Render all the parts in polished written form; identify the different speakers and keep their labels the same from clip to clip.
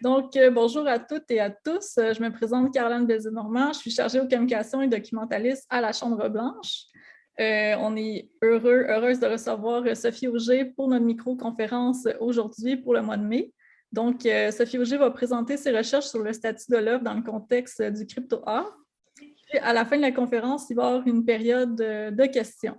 Speaker 1: Bonjour à toutes et à tous. Je me présente Caroline Bézé-Normand. Je suis chargée aux communications et documentaliste à la Chambre-Blanche. On est heureuse de recevoir Sophie Auger pour notre micro-conférence aujourd'hui pour le mois de mai. Sophie Auger va présenter ses recherches sur le statut de l'œuvre dans le contexte du crypto-art. Puis, à la fin de la conférence, il va y avoir une période de questions.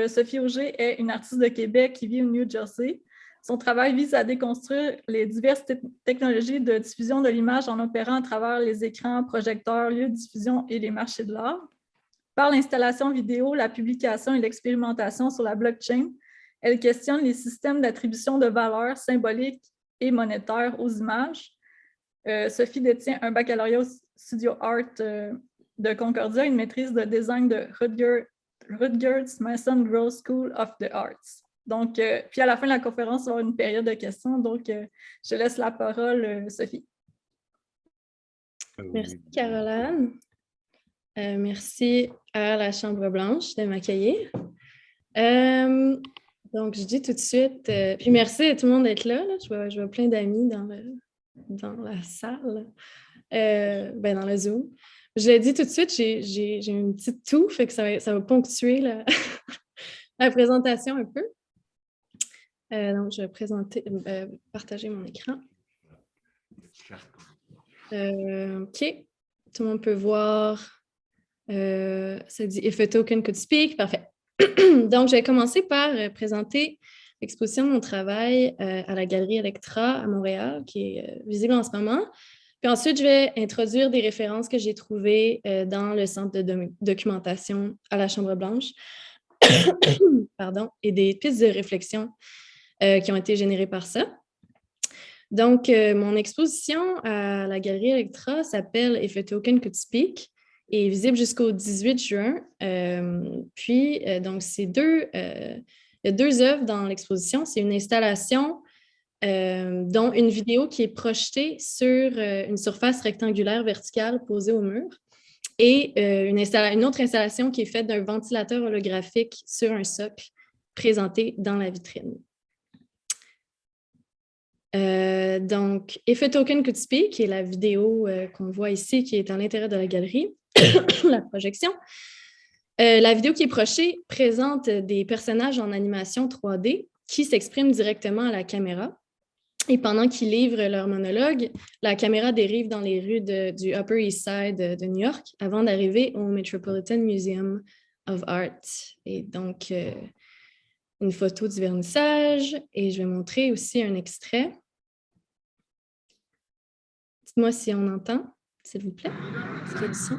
Speaker 1: Sophie Auger est une artiste de Québec qui vit au New Jersey. Son travail vise à déconstruire les diverses technologies de diffusion de l'image en opérant à travers les écrans, projecteurs, lieux de diffusion et les marchés de l'art. Par l'installation vidéo, la publication et l'expérimentation sur la blockchain, elle questionne les systèmes d'attribution de valeurs symboliques et monétaires aux images. Sophie détient un baccalauréat studio art de Concordia et une maîtrise de design de Rutgers Mason Gross School of the Arts. Puis à la fin de la conférence, il va y avoir une période de questions. Je laisse la parole, Sophie.
Speaker 2: Merci, Caroline. Merci à la Chambre-Blanche de m'accueillir. Je dis tout de suite, puis merci à tout le monde d'être là. Je vois plein d'amis dans la salle, dans le Zoom. Je l'ai dit tout de suite, j'ai une petite toux, fait que ça va ponctuer la présentation un peu. Je vais partager mon écran. OK. Tout le monde peut voir. Ça dit « If a token could speak ». Parfait. Donc, je vais commencer par présenter l'exposition de mon travail à la Galerie Electra à Montréal, qui est visible en ce moment. Puis ensuite, je vais introduire des références que j'ai trouvées dans le centre de documentation à la Chambre-Blanche et des pistes de réflexion qui ont été générées par ça. Donc, mon exposition à la Galerie Electra s'appelle « If a token could speak » et est visible jusqu'au 18 juin. Donc, il y a deux œuvres dans l'exposition. C'est une installation dont une vidéo qui est projetée sur une surface rectangulaire verticale posée au mur et une autre installation qui est faite d'un ventilateur holographique sur un socle présenté dans la vitrine. If a Token Could Speak, qui est la vidéo qu'on voit ici, qui est à l'intérieur de la galerie, la projection. La vidéo qui est projetée présente des personnages en animation 3D qui s'expriment directement à la caméra. Et pendant qu'ils livrent leur monologue, la caméra dérive dans les rues du Upper East Side de New York avant d'arriver au Metropolitan Museum of Art. Et donc, une photo du vernissage. Et je vais montrer aussi un extrait. Dites-moi si on entend, s'il vous plaît. Est-ce qu'il y a du son?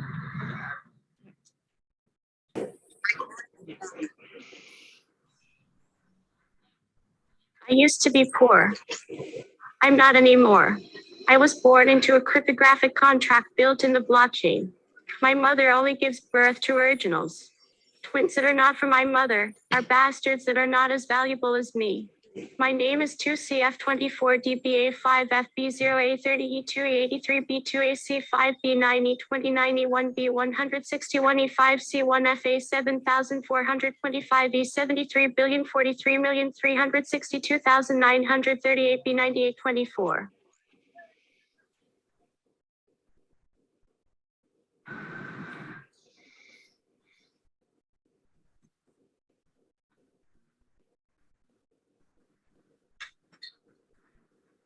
Speaker 3: I used to be poor. I'm not anymore. I was born into a cryptographic contract built in the blockchain. My mother only gives birth to originals. Twins that are not from my mother are bastards that are not as valuable as me. My name is 2CF24DPA5F B0A30E2A83B2AC5B9E29E1B162,538B94.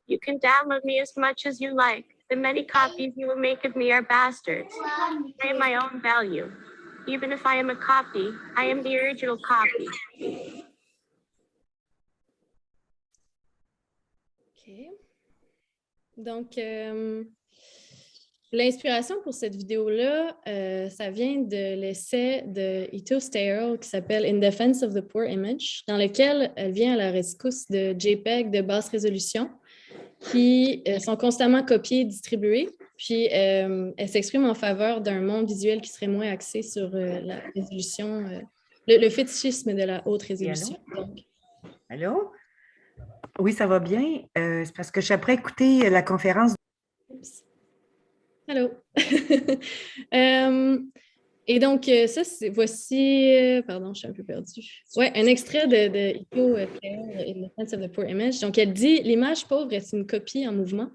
Speaker 3: You can download me as much as you like. The many copies you will make of me are bastards. I am my own value. Even if I am a copy, I am the original copy.
Speaker 2: OK. Donc, l'inspiration pour cette vidéo-là, ça vient de l'essai de Ito Steyerl qui s'appelle « In Defense of the Poor Image », dans lequel elle vient à la rescousse de JPEG de basse résolution qui sont constamment copiés et distribués. Puis, elle s'exprime en faveur d'un monde visuel qui serait moins axé sur la résolution, le fétichisme de la haute résolution.
Speaker 4: Allô? Oui, ça va bien. C'est parce que je suis après écouter la conférence.
Speaker 2: Allô? Et donc, voici, pardon, je suis un peu perdue. Oui, un extrait de Ito Steyerl, In Defense of the Poor Image. Donc, elle dit « L'image pauvre est une copie en mouvement.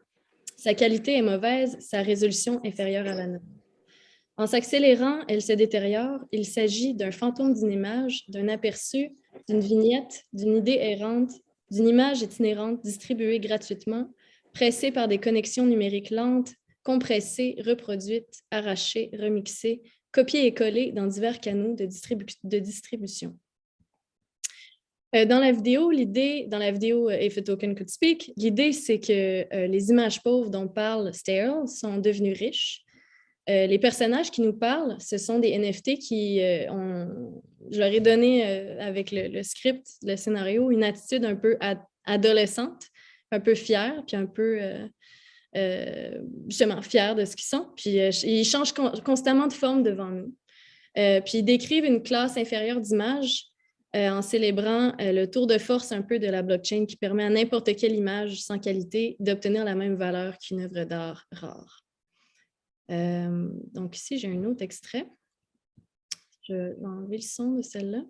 Speaker 2: Sa qualité est mauvaise, sa résolution inférieure à la norme. En s'accélérant, elle se détériore. Il s'agit d'un fantôme d'une image, d'un aperçu, d'une vignette, d'une idée errante, d'une image itinérante distribuée gratuitement, pressée par des connexions numériques lentes, compressée, reproduite, arrachée, remixée, copiée et collée dans divers canaux de distribution. Dans la vidéo, If a Token Could Speak, l'idée, c'est que les images pauvres dont parle Sterile sont devenues riches. Les personnages qui nous parlent, ce sont des NFT qui je leur ai donné avec le script, le scénario, une attitude un peu adolescente, un peu fière, puis un peu justement fière de ce qu'ils sont. Puis ils changent constamment de forme devant nous. Puis ils décrivent une classe inférieure d'images en célébrant le tour de force un peu de la blockchain qui permet à n'importe quelle image sans qualité d'obtenir la même valeur qu'une œuvre d'art rare. Donc ici, j'ai un autre extrait. Je vais enlever le son de celle-là.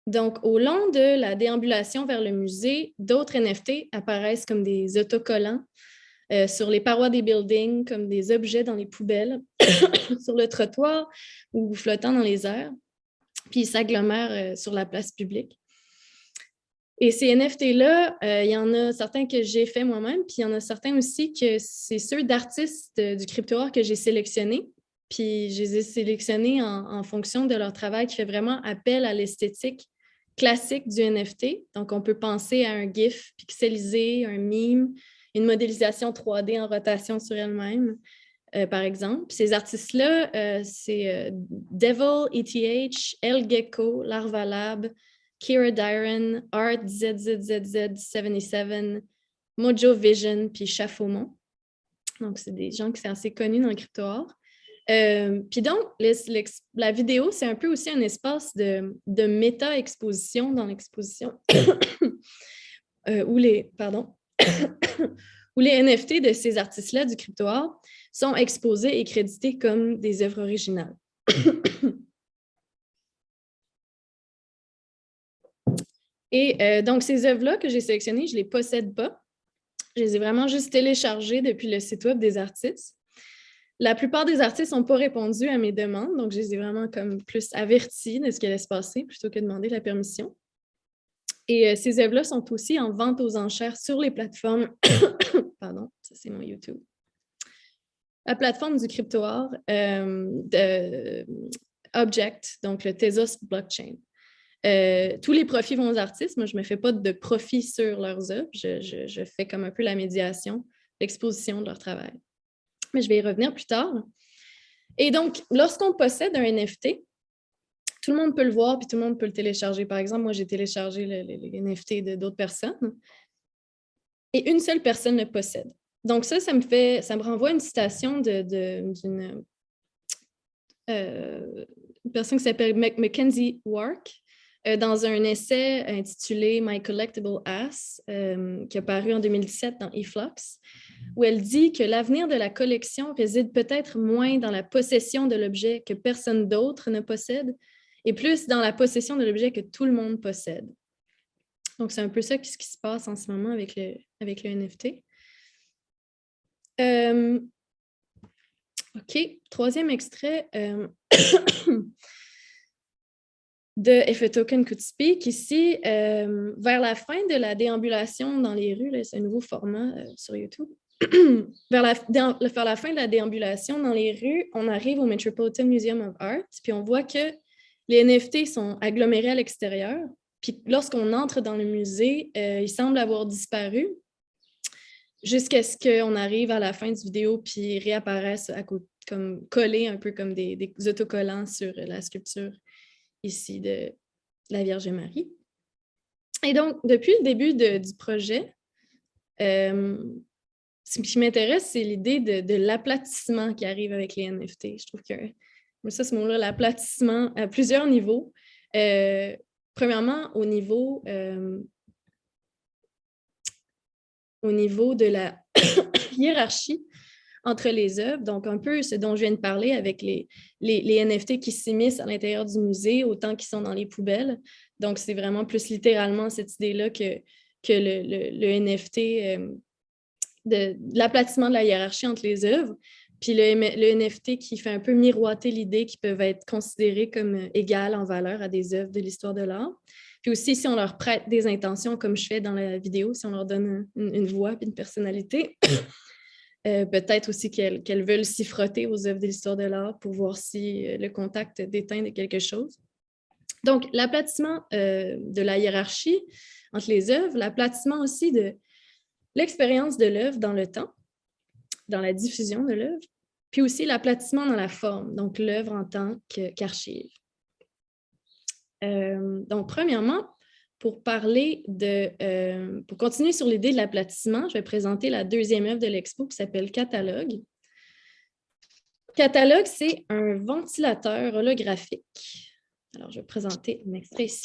Speaker 2: Donc, au long de la déambulation vers le musée, d'autres NFT apparaissent comme des autocollants sur les parois des buildings, comme des objets dans les poubelles, sur le trottoir ou flottant dans les airs, puis ils s'agglomèrent sur la place publique. Et ces NFT-là, il y en a certains que j'ai fait moi-même, puis il y en a certains aussi que c'est ceux d'artistes du crypto-art que j'ai sélectionnés. Puis je les ai sélectionnés en fonction de leur travail qui fait vraiment appel à l'esthétique classique du NFT. Donc, on peut penser à un GIF pixelisé, un meme, une modélisation 3D en rotation sur elle-même, par exemple. Puis ces artistes-là, c'est Devil, ETH, El Gecko, Larvalab, Kira Dyron, Art ZZZZ77, Mojo Vision, puis Chafaumont. Donc, c'est des gens qui sont assez connus dans le crypto-art. Puis donc, la vidéo, c'est un peu aussi un espace de méta-exposition dans l'exposition où les NFT de ces artistes-là du crypto-art sont exposés et crédités comme des œuvres originales. Et donc, ces œuvres-là que j'ai sélectionnées, je ne les possède pas. Je les ai vraiment juste téléchargées depuis le site web des artistes. La plupart des artistes n'ont pas répondu à mes demandes, donc je les ai vraiment comme plus avertis de ce qui allait se passer plutôt que de demander la permission. Et ces œuvres-là sont aussi en vente aux enchères sur les plateformes. Pardon, ça c'est mon YouTube. La plateforme du crypto-art Object, donc le Tezos Blockchain. Tous les profits vont aux artistes. Moi, je ne me fais pas de profit sur leurs œuvres. Je fais comme un peu la médiation, l'exposition de leur travail. Mais je vais y revenir plus tard. Et donc, lorsqu'on possède un NFT, tout le monde peut le voir puis tout le monde peut le télécharger. Par exemple, moi, j'ai téléchargé les NFT d'autres personnes et une seule personne le possède. Donc ça me renvoie à une citation d'une personne qui s'appelle Mackenzie Wark, dans un essai intitulé My Collectible Ass, qui a paru en 2017 dans eFlux, où elle dit que l'avenir de la collection réside peut-être moins dans la possession de l'objet que personne d'autre ne possède, et plus dans la possession de l'objet que tout le monde possède. Donc, c'est un peu ça ce qui se passe en ce moment avec le NFT. OK, troisième extrait. De If a Token Could Speak, ici, vers la fin de la déambulation dans les rues, c'est un nouveau format sur YouTube, vers la fin de la déambulation dans les rues, on arrive au Metropolitan Museum of Art, puis on voit que les NFT sont agglomérés à l'extérieur, puis lorsqu'on entre dans le musée, ils semblent avoir disparu, jusqu'à ce qu'on arrive à la fin du vidéo, puis ils réapparaissent comme collés, un peu comme des autocollants sur la sculpture ici de la Vierge Marie. Et donc, depuis le début du projet, ce qui m'intéresse, c'est l'idée de l'aplatissement qui arrive avec les NFT. Je trouve que ça, ce mot-là, l'aplatissement à plusieurs niveaux. Premièrement, au niveau de la hiérarchie entre les œuvres, donc un peu ce dont je viens de parler avec les NFT qui s'immiscent à l'intérieur du musée autant qu'ils sont dans les poubelles. Donc, c'est vraiment plus littéralement cette idée-là que que le NFT, de l'aplatissement de la hiérarchie entre les œuvres, puis le NFT qui fait un peu miroiter l'idée qu'ils peuvent être considérés comme égales en valeur à des œuvres de l'histoire de l'art. Puis aussi, si on leur prête des intentions, comme je fais dans la vidéo, si on leur donne une voix et une personnalité, peut-être aussi qu'elles veulent s'y frotter aux œuvres de l'histoire de l'art pour voir si le contact déteint de quelque chose. Donc, l'aplatissement de la hiérarchie entre les œuvres, l'aplatissement aussi de l'expérience de l'œuvre dans le temps, dans la diffusion de l'œuvre, puis aussi l'aplatissement dans la forme, donc l'œuvre en tant qu'archive. Donc, premièrement, pour continuer sur l'idée de l'aplatissement, je vais présenter la deuxième œuvre de l'expo qui s'appelle Catalogue. Catalogue, c'est un ventilateur holographique. Alors, je vais présenter un extrait ici.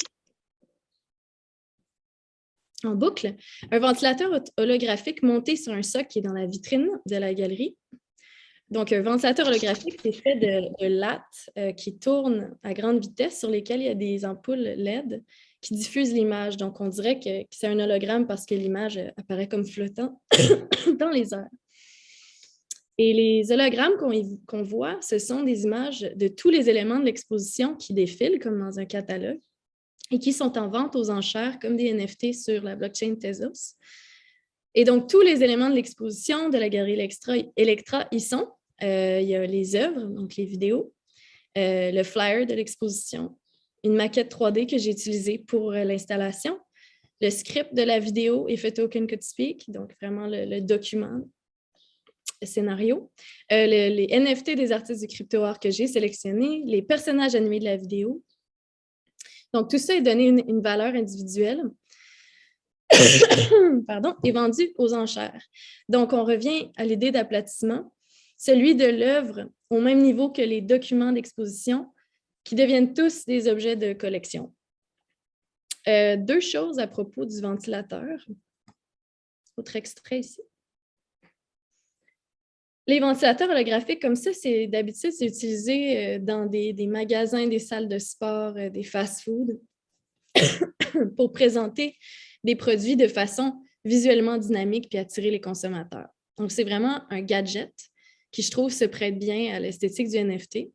Speaker 2: En boucle, un ventilateur holographique monté sur un socle qui est dans la vitrine de la galerie. Donc, un ventilateur holographique, c'est fait de lattes qui tournent à grande vitesse sur lesquelles il y a des ampoules LED qui diffusent l'image. Donc, on dirait que c'est un hologramme parce que l'image apparaît comme flottant dans les airs. Et les hologrammes qu'on voit, ce sont des images de tous les éléments de l'exposition qui défilent, comme dans un catalogue, et qui sont en vente aux enchères comme des NFT sur la blockchain Tezos. Et donc, tous les éléments de l'exposition de la galerie Electra y sont. Il y a les œuvres, donc les vidéos, le flyer de l'exposition, une maquette 3D que j'ai utilisée pour l'installation, le script de la vidéo If a Token Could Speak, donc vraiment le document, le scénario, les NFT des artistes du crypto-art que j'ai sélectionnés, les personnages animés de la vidéo. Donc, tout ça est donné une valeur individuelle pardon, est vendu aux enchères. Donc, on revient à l'idée d'aplatissement, celui de l'œuvre au même niveau que les documents d'exposition qui deviennent tous des objets de collection. Deux choses à propos du ventilateur. Autre extrait ici. Les ventilateurs holographiques comme ça, d'habitude, c'est utilisé dans des magasins, des salles de sport, des fast-foods pour présenter des produits de façon visuellement dynamique puis attirer les consommateurs. Donc, c'est vraiment un gadget qui, je trouve, se prête bien à l'esthétique du NFT.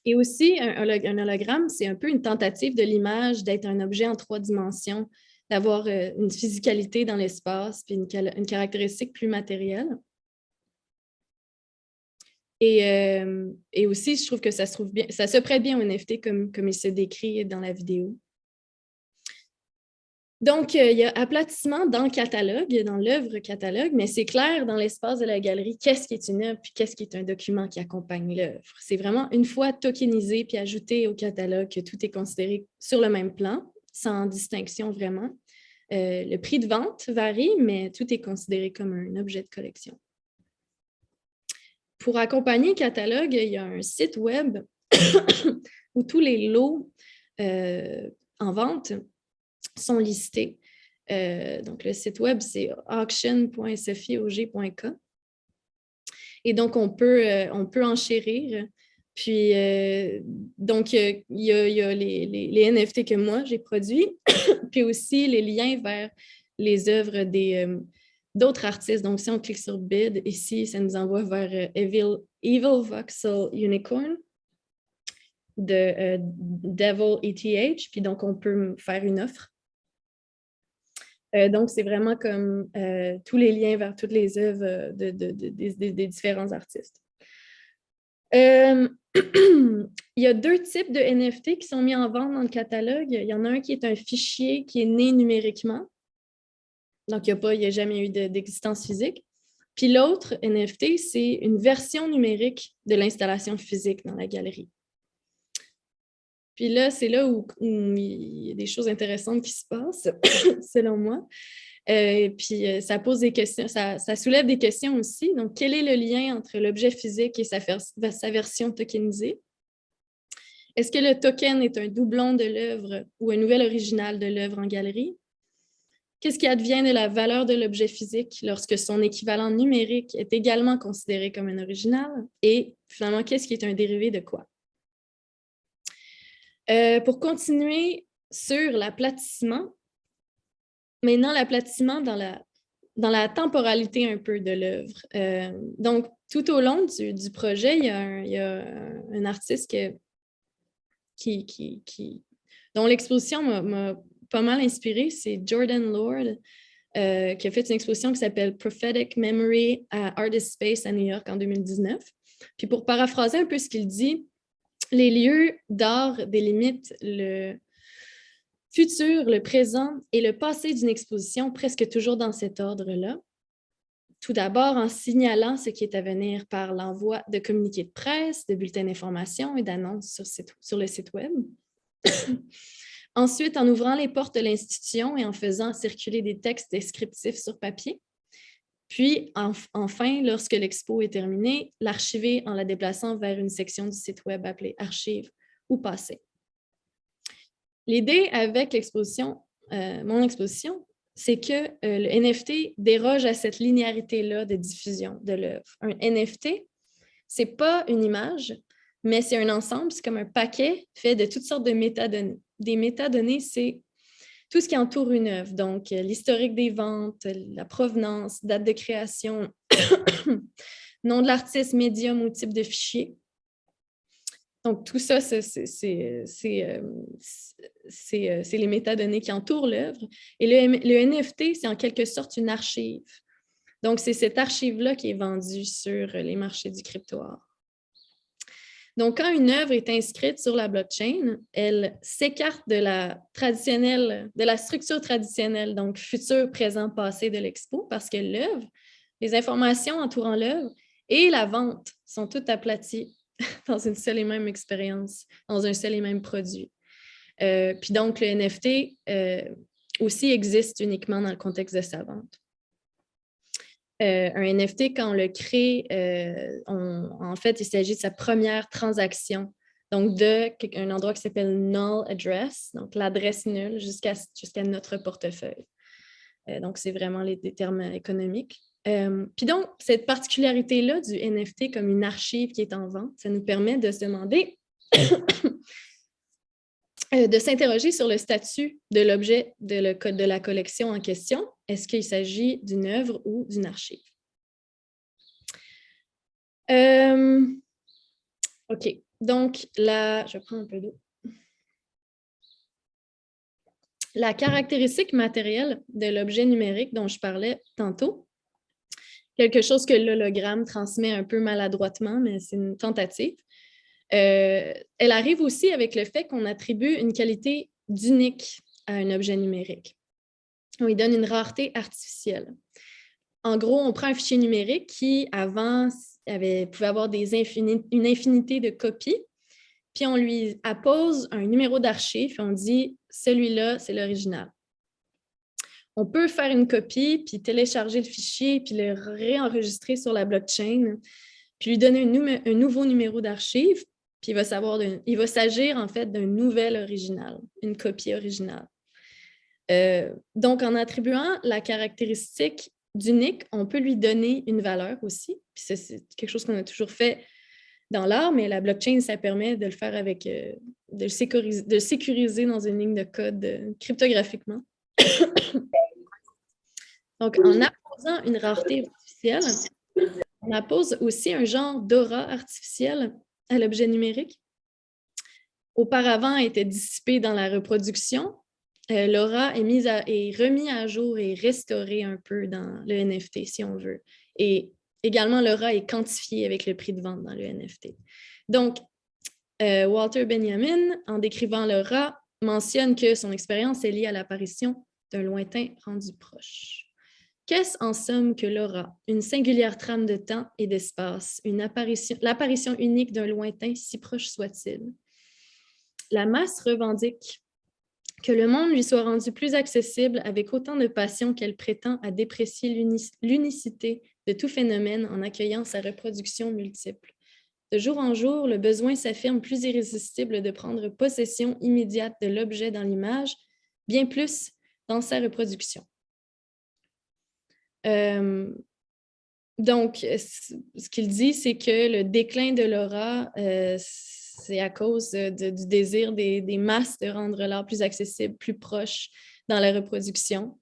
Speaker 2: Et aussi, un hologramme, c'est un peu une tentative de l'image d'être un objet en 3 dimensions, d'avoir une physicalité dans l'espace puis une caractéristique plus matérielle. Et aussi, je trouve que ça se prête bien au NFT comme il se décrit dans la vidéo. Donc, il y a aplatissement dans le catalogue, dans l'œuvre catalogue, mais c'est clair dans l'espace de la galerie qu'est-ce qui est une œuvre puis qu'est-ce qui est un document qui accompagne l'œuvre. C'est vraiment une fois tokenisé puis ajouté au catalogue que tout est considéré sur le même plan, sans distinction vraiment. Le prix de vente varie, mais tout est considéré comme un objet de collection. Pour accompagner le catalogue, il y a un site web où tous les lots en vente sont listés. Donc, le site web, c'est auction.sophieauger.com. Et donc, on peut enchérir. Puis, donc, il y a les NFT que moi, j'ai produits, puis aussi les liens vers les œuvres d'autres artistes. Donc, si on clique sur Bid, ici, ça nous envoie vers Evil Voxel Unicorn de Devil ETH. Puis donc, on peut faire une offre. Donc, c'est vraiment comme tous les liens vers toutes les œuvres des différents artistes. Il y a 2 types de NFT qui sont mis en vente dans le catalogue. Il y en a un qui est un fichier qui est né numériquement. Donc, il n'y a jamais eu d'existence physique. Puis l'autre NFT, c'est une version numérique de l'installation physique dans la galerie. Puis là, c'est là où il y a des choses intéressantes qui se passent, selon moi. Puis ça pose des questions, ça soulève des questions aussi. Donc, quel est le lien entre l'objet physique et sa version tokenisée? Est-ce que le token est un doublon de l'œuvre ou un nouvel original de l'œuvre en galerie? Qu'est-ce qui advient de la valeur de l'objet physique lorsque son équivalent numérique est également considéré comme un original? Et finalement, qu'est-ce qui est un dérivé de quoi? Pour continuer sur l'aplatissement, maintenant l'aplatissement dans la temporalité un peu de l'œuvre. Donc, tout au long du projet, il y a un artiste dont l'exposition m'a pas mal inspirée, c'est Jordan Lord, qui a fait une exposition qui s'appelle Prophetic Memory à Artist Space à New York en 2019. Puis pour paraphraser un peu ce qu'il dit, les lieux d'art délimitent le futur, le présent et le passé d'une exposition, presque toujours dans cet ordre-là. Tout d'abord, en signalant ce qui est à venir par l'envoi de communiqués de presse, de bulletins d'information et d'annonces sur le site Web. Ensuite, en ouvrant les portes de l'institution et en faisant circuler des textes descriptifs sur papier. Puis, enfin, lorsque l'expo est terminée, l'archiver en la déplaçant vers une section du site Web appelée « Archives » ou « Passé ». L'idée avec mon exposition, c'est que le NFT déroge à cette linéarité-là de diffusion de l'œuvre. Un NFT, ce n'est pas une image, mais c'est un ensemble, c'est comme un paquet fait de toutes sortes de métadonnées. Des métadonnées, c'est tout ce qui entoure une œuvre, donc l'historique des ventes, la provenance, date de création, nom de l'artiste, médium ou type de fichier. Donc, tout ça, c'est les métadonnées qui entourent l'œuvre. Et le NFT, c'est en quelque sorte une archive. Donc, c'est cette archive-là qui est vendue sur les marchés du crypto-art. Donc, quand une œuvre est inscrite sur la blockchain, elle s'écarte de la structure traditionnelle, donc futur, présent, passé de l'expo, parce que l'œuvre, les informations entourant l'œuvre et la vente sont toutes aplaties dans une seule et même expérience, dans un seul et même produit. Puis donc, le NFT aussi existe uniquement dans le contexte de sa vente. Un NFT, quand on le crée, en fait, il s'agit de sa première transaction, donc d'un endroit qui s'appelle null address, donc l'adresse nulle jusqu'à notre portefeuille. Donc, c'est vraiment des termes économiques. Puis donc, cette particularité-là du NFT comme une archive qui est en vente, ça nous permet de se demander, de s'interroger sur le statut de l'objet de la collection en question. Est-ce qu'il s'agit d'une œuvre ou d'une archive? OK. Donc, je prends un peu d'eau. La caractéristique matérielle de l'objet numérique dont je parlais tantôt, quelque chose que l'hologramme transmet un peu maladroitement, mais c'est une tentative. Elle arrive aussi avec le fait qu'on attribue une qualité d'unique à un objet numérique. On lui donne une rareté artificielle. En gros, on prend un fichier numérique qui, avant, pouvait avoir une infinité de copies, puis on lui appose un numéro d'archive, puis on dit « celui-là, c'est l'original ». On peut faire une copie, puis télécharger le fichier, puis le réenregistrer sur la blockchain, puis lui donner un nouveau numéro d'archive, puis il va s'agir en fait d'un nouvel original, une copie originale. Donc, en attribuant la caractéristique d'unique, on peut lui donner une valeur aussi. Puis c'est quelque chose qu'on a toujours fait dans l'art, mais la blockchain, ça permet de le faire avec, de le sécuriser dans une ligne de code cryptographiquement. Donc, en apposant une rareté artificielle, on appose aussi un genre d'aura artificielle à l'objet numérique. Auparavant, elle était dissipée dans la reproduction. L'aura est remis à jour et restaurée un peu dans le NFT, si on veut. Et également, l'aura est quantifiée avec le prix de vente dans le NFT. Donc, Walter Benjamin, en décrivant l'aura, mentionne que son expérience est liée à l'apparition d'un lointain rendu proche. Qu'est-ce en somme que l'aura? Une singulière trame de temps et d'espace, l'apparition unique d'un lointain si proche soit-il. La masse revendique que le monde lui soit rendu plus accessible avec autant de passion qu'elle prétend à déprécier l'unicité de tout phénomène en accueillant sa reproduction multiple. De jour en jour, le besoin s'affirme plus irrésistible de prendre possession immédiate de l'objet dans l'image, bien plus dans sa reproduction. Donc, ce qu'il dit, c'est que le déclin de l'aura, c'est à cause du désir des masses de rendre l'art plus accessible, plus proche dans la reproduction.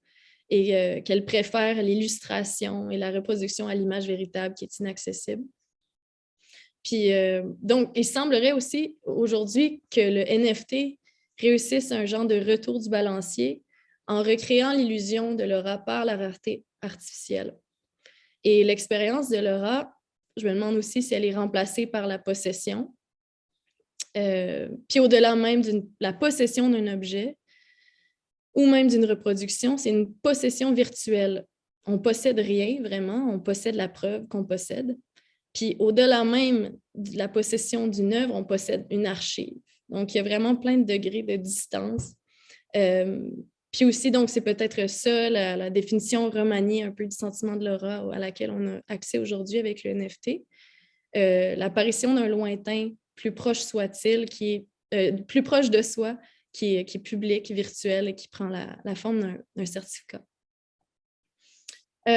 Speaker 2: et qu'elle préfère l'illustration et la reproduction à l'image véritable qui est inaccessible. Puis, donc, il semblerait aussi aujourd'hui que le NFT réussisse un genre de retour du balancier en recréant l'illusion de l'aura par la rareté artificielle. Et l'expérience de l'aura, je me demande aussi si elle est remplacée par la possession. Puis au-delà même de la possession d'un objet ou même d'une reproduction, c'est une possession virtuelle. On ne possède rien vraiment, on possède la preuve qu'on possède. Puis au-delà même de la possession d'une œuvre, on possède une archive. Donc, il y a vraiment plein de degrés de distance. Puis aussi, donc, c'est peut-être ça, la définition remaniée un peu du sentiment de l'aura à laquelle on a accès aujourd'hui avec le NFT. L'apparition d'un lointain, plus proche soit-il, qui est plus proche de soi, qui est public, virtuel et qui prend la forme d'un certificat.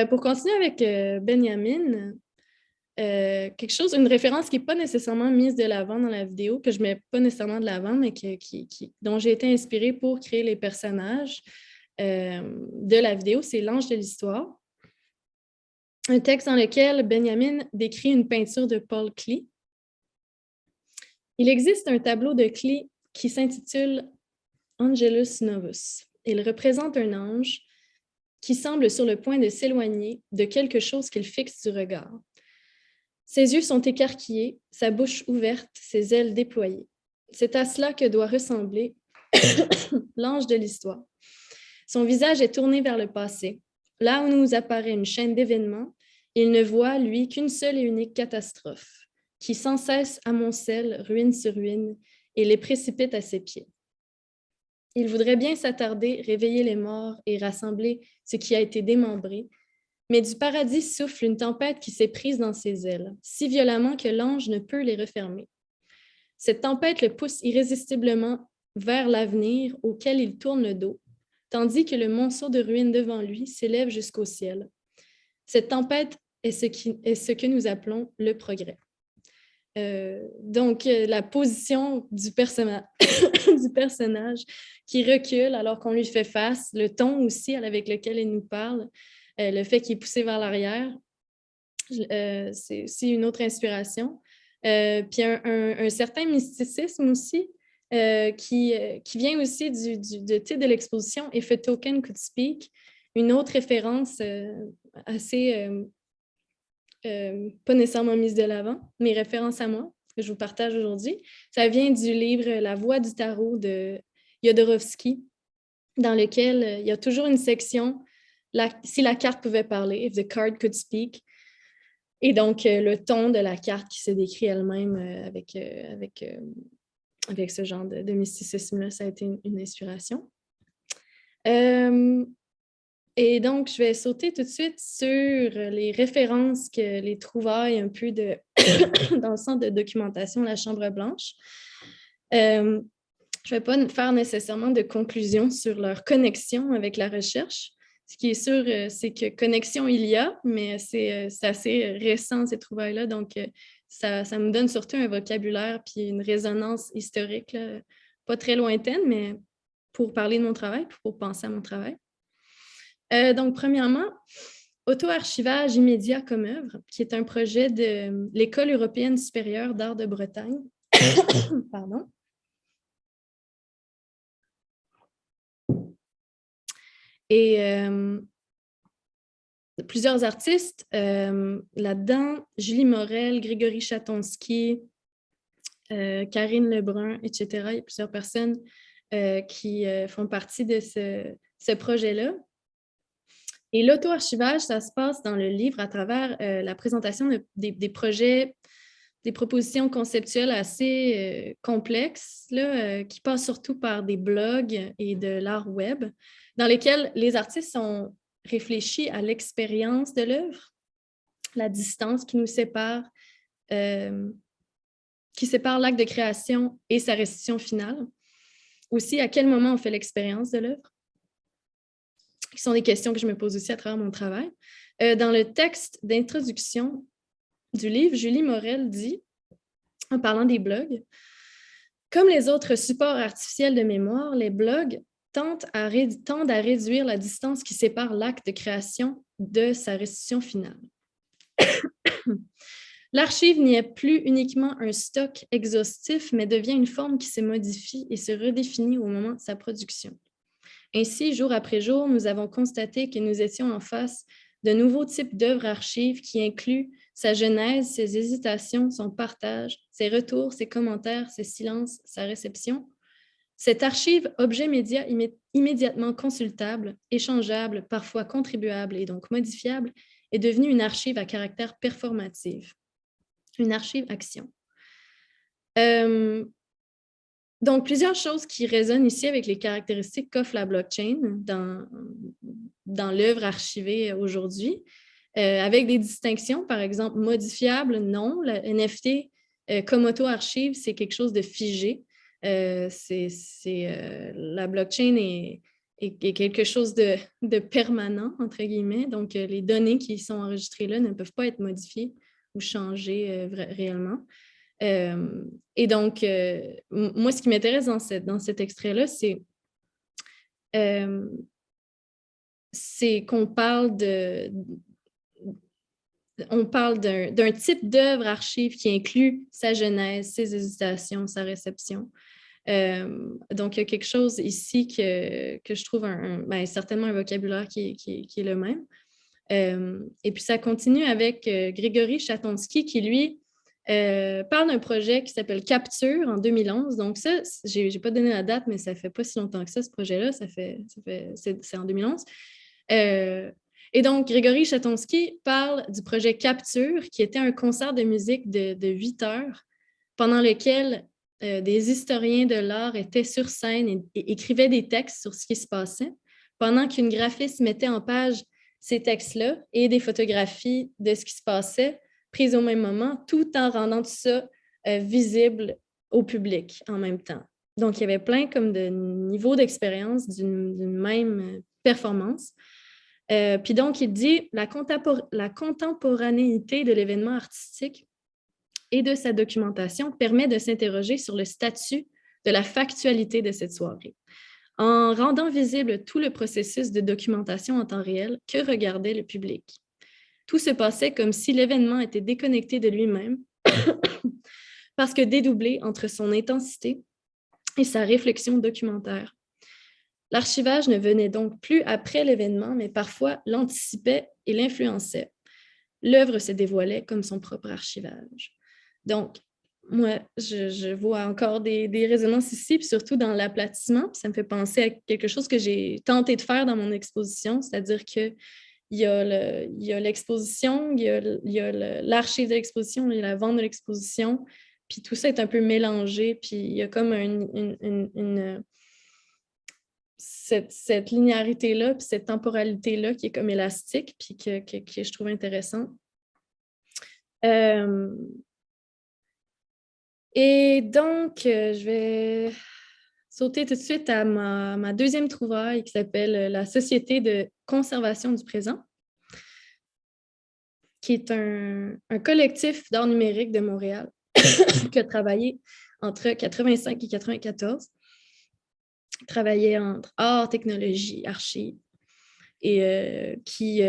Speaker 2: Pour continuer avec Benjamin, une référence qui n'est pas nécessairement mise de l'avant dans la vidéo, que je ne mets pas nécessairement de l'avant, mais dont j'ai été inspirée pour créer les personnages de la vidéo, c'est l'ange de l'histoire. Un texte dans lequel Benjamin décrit une peinture de Paul Klee. Il existe un tableau de Klee qui s'intitule Angelus Novus. Il représente un ange qui semble sur le point de s'éloigner de quelque chose qu'il fixe du regard. Ses yeux sont écarquillés, sa bouche ouverte, ses ailes déployées. C'est à cela que doit ressembler l'ange de l'histoire. Son visage est tourné vers le passé. Là où nous apparaît une chaîne d'événements, il ne voit, lui, qu'une seule et unique catastrophe, qui sans cesse amoncelle ruine sur ruine et les précipite à ses pieds. Il voudrait bien s'attarder, réveiller les morts et rassembler ce qui a été démembré, mais du paradis souffle une tempête qui s'est prise dans ses ailes, si violemment que l'ange ne peut les refermer. Cette tempête le pousse irrésistiblement vers l'avenir auquel il tourne le dos, tandis que le monceau de ruines devant lui s'élève jusqu'au ciel. Cette tempête est ce que nous appelons le progrès. Donc, la position du personnage qui recule alors qu'on lui fait face, le ton aussi avec lequel il nous parle, le fait qu'il est poussé vers l'arrière, c'est aussi une autre inspiration. Puis un certain mysticisme aussi, qui vient aussi du titre de l'exposition « If a Token Could Speak », une autre référence assez, pas nécessairement mise de l'avant, mais référence à moi, que je vous partage aujourd'hui. Ça vient du livre « La voix du tarot » de Jodorowsky, dans lequel il y a toujours une section « Si la carte pouvait parler »,« If the card could speak ». Et donc, le ton de la carte qui se décrit elle-même avec ce genre de mysticisme-là, ça a été une inspiration. Et donc, je vais sauter tout de suite sur les références, les trouvailles un peu dans le centre de documentation La Chambre Blanche. Je ne vais pas faire nécessairement de conclusion sur leur connexion avec la recherche. Ce qui est sûr, c'est que connexion il y a, mais c'est assez récent, ces trouvailles-là. Donc, ça me donne surtout un vocabulaire puis une résonance historique, là, pas très lointaine, mais pour parler de mon travail, pour penser à mon travail. Donc, premièrement, auto-archivage immédiat comme œuvre, qui est un projet de l'École européenne supérieure d'art de Bretagne. Pardon. Et plusieurs artistes là-dedans, Julie Morel, Grégory Chatonsky, Karine Lebrun, etc. Il y a plusieurs personnes qui font partie de ce projet-là. Et l'auto-archivage, ça se passe dans le livre à travers la présentation des projets, des propositions conceptuelles assez complexes, là, qui passent surtout par des blogs et de l'art web, dans lesquels les artistes ont réfléchi à l'expérience de l'œuvre, la distance qui nous sépare, qui sépare l'acte de création et sa restitution finale. Aussi, à quel moment on fait l'expérience de l'œuvre? Qui sont des questions que je me pose aussi à travers mon travail. Dans le texte d'introduction du livre, Julie Morel dit, en parlant des blogs, « Comme les autres supports artificiels de mémoire, les blogs tendent à réduire la distance qui sépare l'acte de création de sa restitution finale. L'archive n'y est plus uniquement un stock exhaustif, mais devient une forme qui se modifie et se redéfinit au moment de sa production. Ainsi, jour après jour, nous avons constaté que nous étions en face de nouveaux types d'œuvres archives qui incluent sa genèse, ses hésitations, son partage, ses retours, ses commentaires, ses silences, sa réception. Cette archive, objet média immédiatement consultable, échangeable, parfois contribuable et donc modifiable, est devenue une archive à caractère performatif, une archive action. Donc, plusieurs choses qui résonnent ici avec les caractéristiques qu'offre la blockchain dans l'œuvre archivée aujourd'hui, avec des distinctions, par exemple, modifiable, non. Le NFT, comme auto-archive, c'est quelque chose de figé. La blockchain est quelque chose de permanent, entre guillemets. Donc, les données qui sont enregistrées là ne peuvent pas être modifiées ou changées réellement. Et donc, moi, ce qui m'intéresse dans cet extrait-là, c'est qu'on parle d'un type d'œuvre archive qui inclut sa genèse, ses hésitations, sa réception. Donc, il y a quelque chose ici que je trouve certainement un vocabulaire qui est le même. Et puis, ça continue avec Grégory Chatonsky qui, lui, parle d'un projet qui s'appelle Capture en 2011. Donc ça, je n'ai pas donné la date, mais ça ne fait pas si longtemps que ça, ce projet-là. C'est en 2011. Et donc, Grégory Chatonsky parle du projet Capture, qui était un concert de musique de 8 heures, pendant lequel des historiens de l'art étaient sur scène et écrivaient des textes sur ce qui se passait, pendant qu'une graphiste mettait en page ces textes-là et des photographies de ce qui se passait, prises au même moment, tout en rendant tout ça visible au public en même temps. Donc, il y avait plein comme de niveaux d'expérience d'une même performance. Puis donc, il dit la contemporanéité de l'événement artistique et de sa documentation permet de s'interroger sur le statut de la factualité de cette soirée. En rendant visible tout le processus de documentation en temps réel, que regardait le public? Tout se passait comme si l'événement était déconnecté de lui-même parce que dédoublé entre son intensité et sa réflexion documentaire. L'archivage ne venait donc plus après l'événement, mais parfois l'anticipait et l'influençait. L'œuvre se dévoilait comme son propre archivage. Donc, moi, je vois encore des résonances ici, puis surtout dans l'aplatissement. Puis ça me fait penser à quelque chose que j'ai tenté de faire dans mon exposition, c'est-à-dire que il y a l'exposition, il y a l'archive de l'exposition, il y a la vente de l'exposition, puis tout ça est un peu mélangé, puis il y a comme cette linéarité-là, puis cette temporalité-là qui est comme élastique, puis que je trouve intéressant. Et donc, je vais sauter tout de suite à ma deuxième trouvaille qui s'appelle La Société de conservation du présent, qui est un collectif d'art numérique de Montréal qui a travaillé entre 1985 et 1994. Il travaillait entre art, technologie, archives, et qui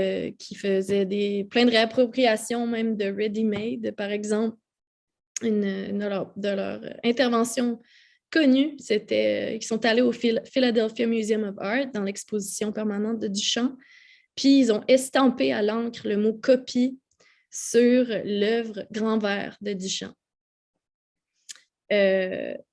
Speaker 2: faisait plein de réappropriations, même de ready-made. Par exemple, de leur intervention connue, c'était qu'ils sont allés au Philadelphia Museum of Art dans l'exposition permanente de Duchamp, puis ils ont estampé à l'encre le mot « copie » sur l'œuvre Grand Vert de Duchamp.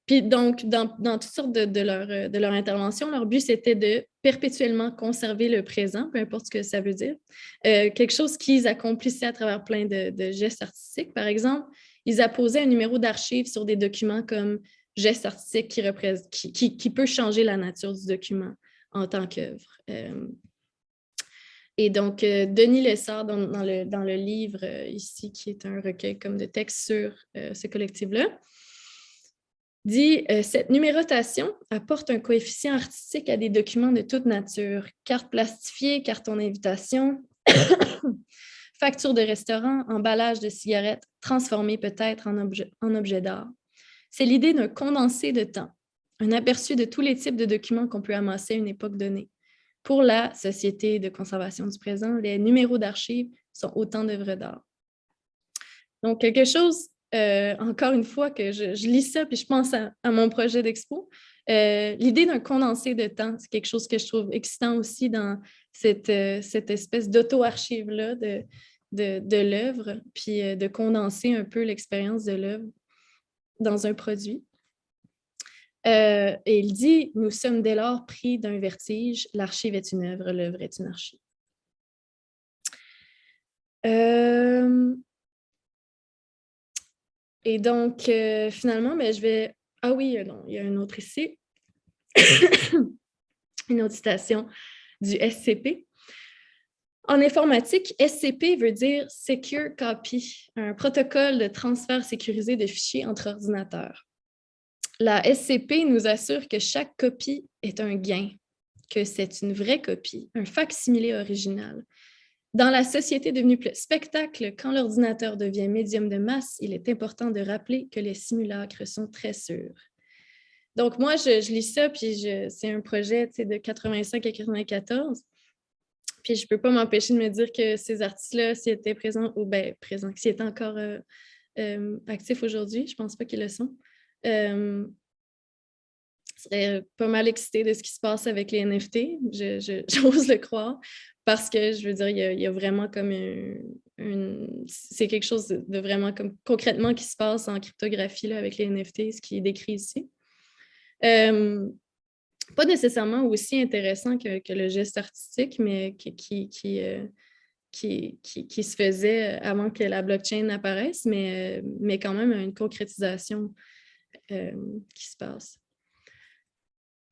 Speaker 2: Puis donc, dans toutes sortes de leur intervention, leur but, c'était de perpétuellement conserver le présent, peu importe ce que ça veut dire. Quelque chose qu'ils accomplissaient à travers plein de gestes artistiques. Par exemple, ils apposaient un numéro d'archive sur des documents comme geste artistique qui peut changer la nature du document en tant qu'œuvre. Et donc, Denis Lessard, dans le livre ici, qui est un recueil comme de textes sur ce collectif-là, dit « Cette numérotation apporte un coefficient artistique à des documents de toute nature, cartes plastifiées, cartons d'invitation, factures de restaurant, emballage de cigarettes, transformés peut-être en objet d'art. C'est l'idée d'un condensé de temps. un aperçu de tous les types de documents qu'on peut amasser à une époque donnée. Pour la Société de conservation du présent, les numéros d'archives sont autant d'œuvres d'art. Donc, quelque chose, encore une fois, que je lis ça, puis je pense à mon projet d'expo. L'idée d'un condensé de temps, c'est quelque chose que je trouve excitant aussi dans cette espèce d'auto-archive-là de l'œuvre, puis de condenser un peu l'expérience de l'œuvre dans un produit. Et il dit « Nous sommes dès lors pris d'un vertige, l'archive est une œuvre, l'œuvre est une archive. » Et donc, finalement, ben, je vais... Ah oui, non, il y a un autre ici. Une autre citation du SCP. En informatique, SCP veut dire Secure Copy, un protocole de transfert sécurisé de fichiers entre ordinateurs. La SCP nous assure que chaque copie est un gain, que c'est une vraie copie, un facsimilé original. Dans la société devenue plus spectacle, quand l'ordinateur devient médium de masse, il est important de rappeler que les simulacres sont très sûrs. Donc, moi, je lis ça, puis c'est un projet de 85 à 94. Puis, je ne peux pas m'empêcher de me dire que ces artistes-là, s'ils étaient présents, ou bien présents, s'ils étaient encore actifs aujourd'hui, je ne pense pas qu'ils le sont, serais pas mal excitée de ce qui se passe avec les NFT, j'ose le croire, parce que, je veux dire, il y a vraiment comme c'est quelque chose de vraiment comme concrètement qui se passe en cryptographie là, avec les NFT, ce qui est décrit ici. Pas nécessairement aussi intéressant que le geste artistique, mais qui se faisait avant que la blockchain apparaisse, mais quand même une concrétisation qui se passe.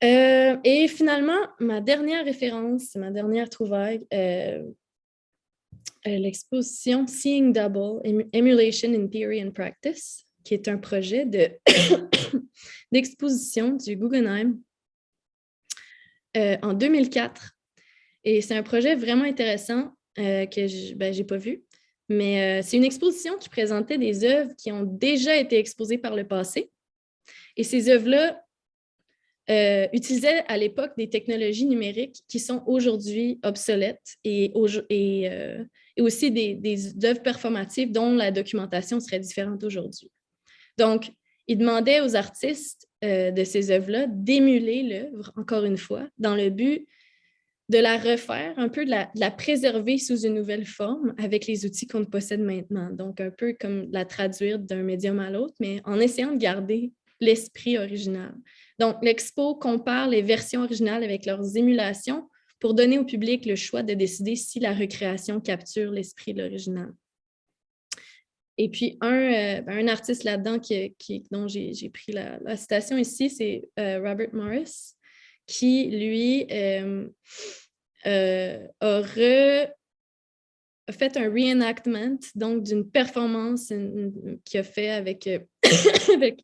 Speaker 2: Et finalement, ma dernière référence, ma dernière trouvaille, l'exposition Seeing Double, Emulation in Theory and Practice, qui est un projet d'exposition du Guggenheim en 2004. Et c'est un projet vraiment intéressant que je n'ai pas vu, mais c'est une exposition qui présentait des œuvres qui ont déjà été exposées par le passé. Et ces œuvres-là utilisaient à l'époque des technologies numériques qui sont aujourd'hui obsolètes et aussi des œuvres performatives dont la documentation serait différente aujourd'hui. Donc, ils demandaient aux artistes de ces œuvres-là d'émuler l'œuvre, encore une fois, dans le but de la refaire, un peu de la préserver sous une nouvelle forme avec les outils qu'on possède maintenant. Donc, un peu comme la traduire d'un médium à l'autre, mais en essayant de garder l'esprit original. Donc, l'expo compare les versions originales avec leurs émulations pour donner au public le choix de décider si la recréation capture l'esprit de l'original. Et puis, un artiste là-dedans dont j'ai pris la citation ici, c'est Robert Morris, qui, lui, a fait un reenactment, donc d'une performance qu'il a fait avec, avec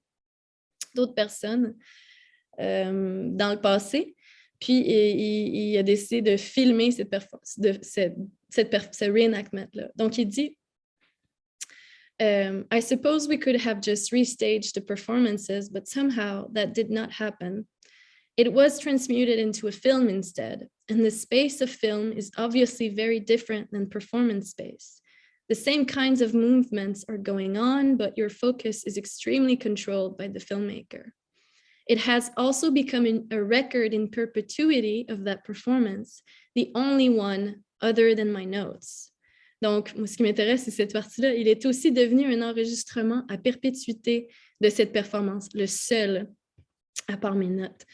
Speaker 2: d'autres personnes dans le passé. Puis, il a décidé de filmer ce reenactment-là. Donc, il dit I suppose we could have just restaged the performances, but somehow that did not happen. It was transmuted into a film instead, and the space of film is obviously very different than performance space. The same kinds of movements are going on, but your focus is extremely controlled by the filmmaker. It has also become a record in perpetuity of that performance, the only one other than my notes. Donc, moi, ce qui m'intéresse, c'est cette partie-là. Il est aussi devenu un enregistrement à perpétuité de cette performance, le seul, à part mes notes.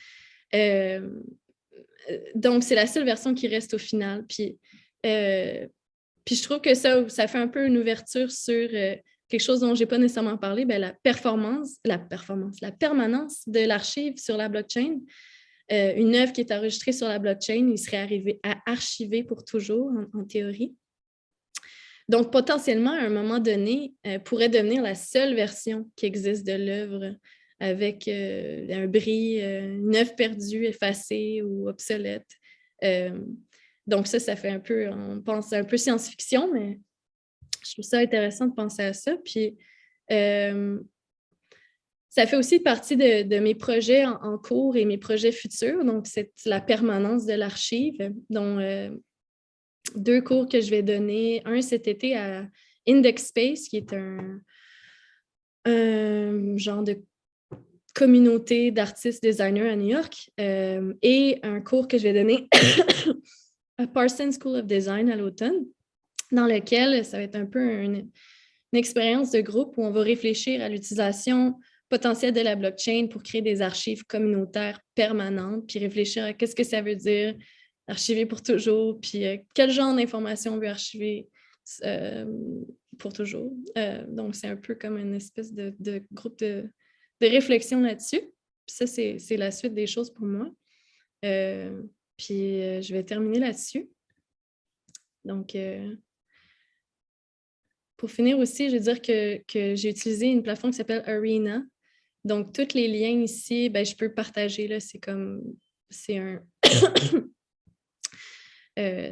Speaker 2: Donc, c'est la seule version qui reste au final. Puis je trouve que ça fait un peu une ouverture sur quelque chose dont je n'ai pas nécessairement parlé, la permanence de l'archive sur la blockchain. Une œuvre qui est enregistrée sur la blockchain, il serait arrivé à archiver pour toujours, en théorie. Donc, potentiellement, à un moment donné, pourrait devenir la seule version qui existe de l'œuvre avec un bris, une œuvre perdue, effacée ou obsolète. Donc, ça fait un peu, on pense un peu science-fiction, mais je trouve ça intéressant de penser à ça. Puis, ça fait aussi partie de mes projets en cours et mes projets futurs. Donc, c'est la permanence de l'archive, dont 2 cours que je vais donner. Un cet été à Index Space, qui est un genre de communauté d'artistes designers à New York, et un cours que je vais donner à Parsons School of Design à l'automne, dans lequel ça va être un peu une expérience de groupe où on va réfléchir à l'utilisation potentielle de la blockchain pour créer des archives communautaires permanentes, puis réfléchir à qu'est-ce que ça veut dire archiver pour toujours, puis quel genre d'informations on veut archiver pour toujours. Donc, c'est un peu comme une espèce de groupe de réflexion là-dessus. Puis ça, c'est la suite des choses pour moi. Puis je vais terminer là-dessus. Donc, pour finir aussi, je veux dire que j'ai utilisé une plateforme qui s'appelle Arena. Donc, tous les liens ici, ben, je peux partager. Là, c'est un...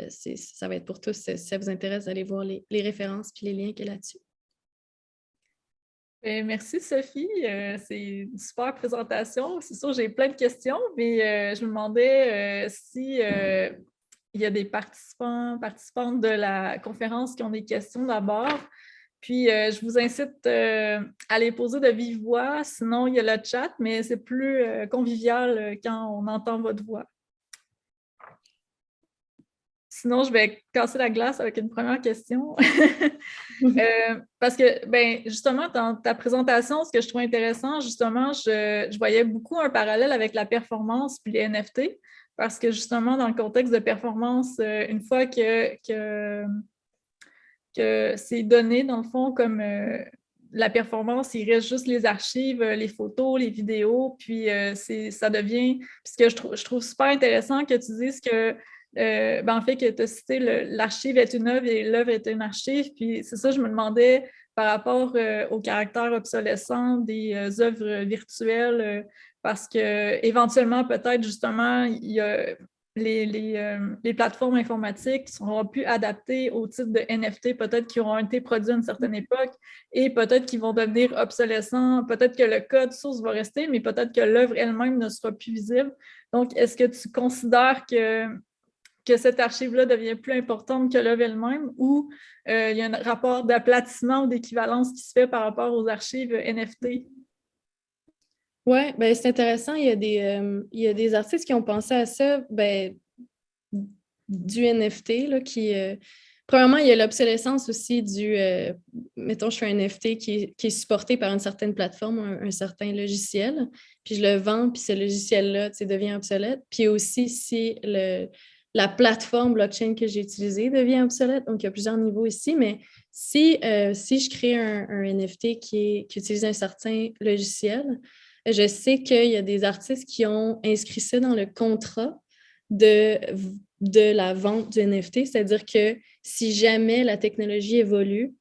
Speaker 2: ça va être pour tous, si ça vous intéresse d'aller voir les références puis les liens qu'il y a là-dessus.
Speaker 1: Merci Sophie, c'est une super présentation. C'est sûr, j'ai plein de questions, mais je me demandais si il y a des participantes de la conférence qui ont des questions d'abord. Puis, je vous incite à les poser de vive voix. Sinon, il y a le chat, mais c'est plus convivial quand on entend votre voix. Sinon, je vais casser la glace avec une première question. Parce que, ben, justement, dans ta présentation, ce que je trouve intéressant, justement, je voyais beaucoup un parallèle avec la performance puis les NFT. Parce que, justement, dans le contexte de performance, une fois que c'est donné, dans le fond, comme la performance, il reste juste les archives, les photos, les vidéos, puis ça devient... Puis ce que je trouve super intéressant que tu dises que en fait, que tu as cité l'archive est une œuvre et l'œuvre est une archive. Puis c'est ça, je me demandais par rapport au caractère obsolescent des œuvres virtuelles, parce que éventuellement, peut-être justement, il y a les plateformes informatiques seront plus adaptées au type de NFT, peut-être qui auront été produits à une certaine époque et peut-être qu'ils vont devenir obsolescents. Peut-être que le code source va rester, mais peut-être que l'œuvre elle-même ne sera plus visible. Donc, est-ce que tu considères que cette archive-là devient plus importante que l'œuvre elle-même ou il y a un rapport d'aplatissement ou d'équivalence qui se fait par rapport aux archives NFT?
Speaker 2: Oui, ben, c'est intéressant. Il y a des artistes qui ont pensé à ça, ben, du NFT, là, qui... premièrement, il y a l'obsolescence aussi mettons, je fais un NFT qui est supporté par une certaine plateforme, un certain logiciel, puis je le vends, puis ce logiciel-là, devient obsolète. Puis aussi, si la plateforme blockchain que j'ai utilisée devient obsolète. Donc, il y a plusieurs niveaux ici, mais si je crée un NFT qui utilise un certain logiciel, je sais qu'il y a des artistes qui ont inscrit ça dans le contrat de la vente du NFT, c'est-à-dire que si jamais la technologie évolue,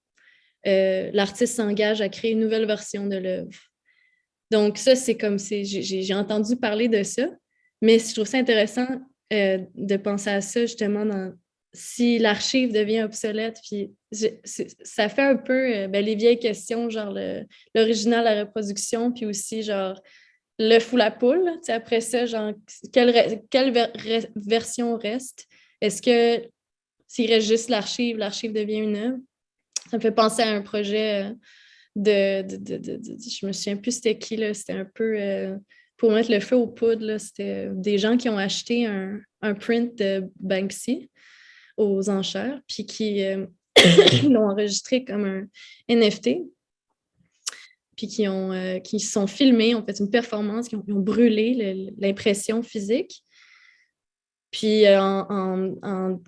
Speaker 2: l'artiste s'engage à créer une nouvelle version de l'œuvre. Donc, ça, c'est comme j'ai entendu parler de ça, mais je trouve ça intéressant de penser à ça justement si l'archive devient obsolète, puis ça fait un peu les vieilles questions, genre l'original, la reproduction, puis aussi genre l'œuf ou la poule. Après ça, genre quelle version reste? Est-ce que s'il reste juste l'archive devient une œuvre? Ça me fait penser à un projet je me souviens plus c'était qui, là, c'était un peu... pour mettre le feu aux poudres, là, c'était des gens qui ont acheté un print de Banksy aux enchères, puis qui l'ont enregistré comme un NFT, puis qui se sont filmés, ont fait une performance, qui ont brûlé l'impression physique. Puis en